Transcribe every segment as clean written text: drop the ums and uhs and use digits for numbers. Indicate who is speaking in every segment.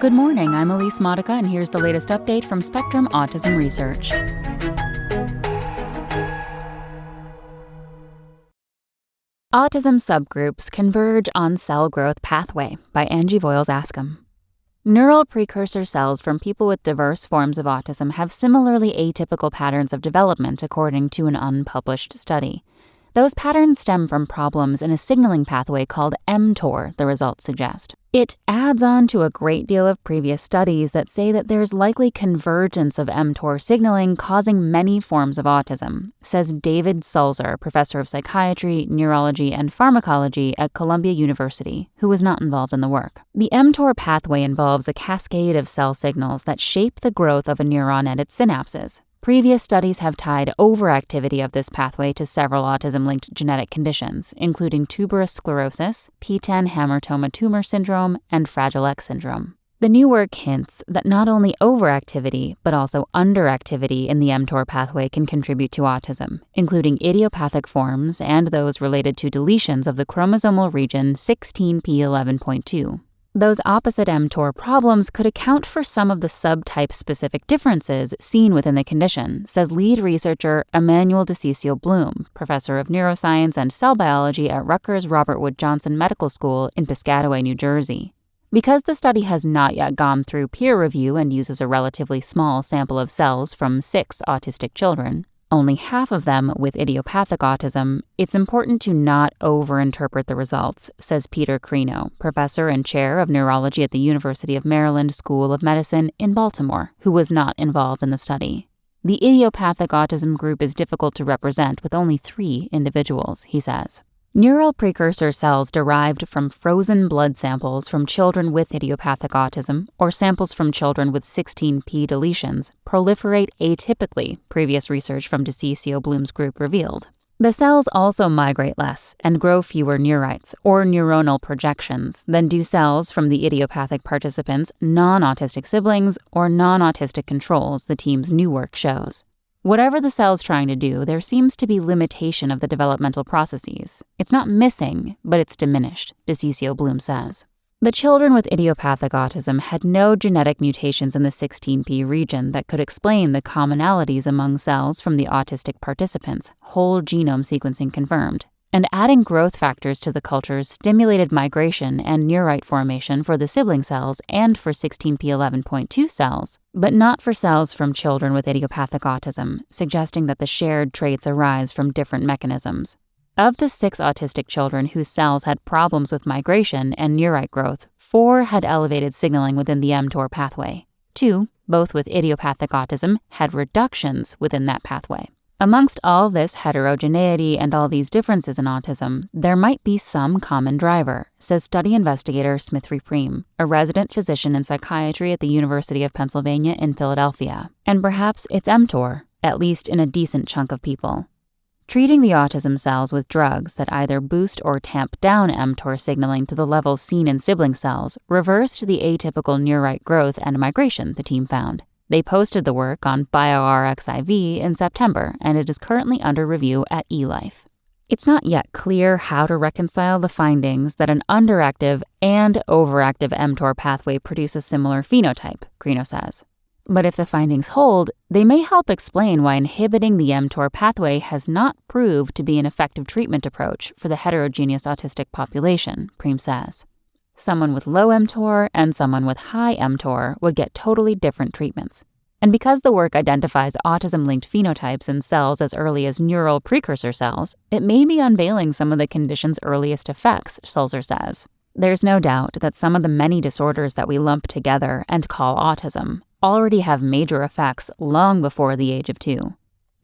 Speaker 1: Good morning, I'm Elise Modica, and here's the latest update from Spectrum Autism Research. Autism subgroups converge on cell growth pathway by Angie Voiles-Askham. Neural precursor cells from people with diverse forms of autism have similarly atypical patterns of development according to an unpublished study. Those patterns stem from problems in a signaling pathway called mTOR, the results suggest. It adds on to a great deal of previous studies that say that there's likely convergence of mTOR signaling causing many forms of autism, says David Sulzer, professor of psychiatry, neurology, and pharmacology at Columbia University, who was not involved in the work. The mTOR pathway involves a cascade of cell signals that shape the growth of a neuron and its synapses. Previous studies have tied overactivity of this pathway to several autism-linked genetic conditions, including tuberous sclerosis, P10 hamartoma tumor syndrome, and Fragile X syndrome. The new work hints that not only overactivity, but also underactivity in the mTOR pathway can contribute to autism, including idiopathic forms and those related to deletions of the chromosomal region 16p11.2. Those opposite mTOR problems could account for some of the subtype-specific differences seen within the condition, says lead researcher Emmanuel DeCiccio-Bloom, professor of neuroscience and cell biology at Rutgers Robert Wood Johnson Medical School in Piscataway, New Jersey. Because the study has not yet gone through peer review and uses a relatively small sample of cells from 6 autistic children, only half of them with idiopathic autism, it's important to not overinterpret the results, says Peter Crino, professor and chair of neurology at the University of Maryland School of Medicine in Baltimore, who was not involved in the study. The idiopathic autism group is difficult to represent with only 3 individuals, he says. Neural precursor cells derived from frozen blood samples from children with idiopathic autism or samples from children with 16p deletions proliferate atypically, previous research from DeCiccio-Bloom's group revealed. The cells also migrate less and grow fewer neurites, or neuronal projections, than do cells from the idiopathic participants' non-autistic siblings or non-autistic controls, the team's new work shows. Whatever the cell's trying to do, there seems to be limitation of the developmental processes. It's not missing, but it's diminished, DeCiccio-Bloom says. The children with idiopathic autism had no genetic mutations in the 16p region that could explain the commonalities among cells from the autistic participants, whole genome sequencing confirmed. And adding growth factors to the cultures stimulated migration and neurite formation for the sibling cells and for 16p11.2 cells, but not for cells from children with idiopathic autism, suggesting that the shared traits arise from different mechanisms. Of the 6 autistic children whose cells had problems with migration and neurite growth, 4 had elevated signaling within the mTOR pathway. 2, both with idiopathic autism, had reductions within that pathway. Amongst all this heterogeneity and all these differences in autism, there might be some common driver, says study investigator Smithri Preem, a resident physician in psychiatry at the University of Pennsylvania in Philadelphia. And perhaps it's mTOR, at least in a decent chunk of people. Treating the autism cells with drugs that either boost or tamp down mTOR signaling to the levels seen in sibling cells reversed the atypical neurite growth and migration, the team found. They posted the work on bioRxiv in September, and it is currently under review at eLife. It's not yet clear how to reconcile the findings that an underactive and overactive mTOR pathway produce a similar phenotype, Crino says. But if the findings hold, they may help explain why inhibiting the mTOR pathway has not proved to be an effective treatment approach for the heterogeneous autistic population, Preem says. Someone with low mTOR and someone with high mTOR would get totally different treatments. And because the work identifies autism-linked phenotypes in cells as early as neural precursor cells, it may be unveiling some of the condition's earliest effects, Sulzer says. There's no doubt that some of the many disorders that we lump together and call autism already have major effects long before the age of 2.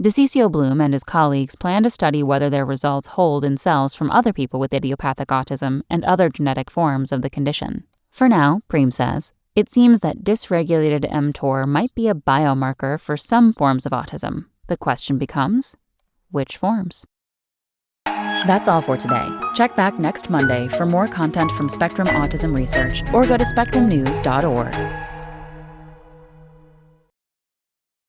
Speaker 1: DeCiccio-Bloom and his colleagues plan to study whether their results hold in cells from other people with idiopathic autism and other genetic forms of the condition. For now, Preem says, it seems that dysregulated mTOR might be a biomarker for some forms of autism. The question becomes, which forms? That's all for today. Check back next Monday for more content from Spectrum Autism Research or go to spectrumnews.org.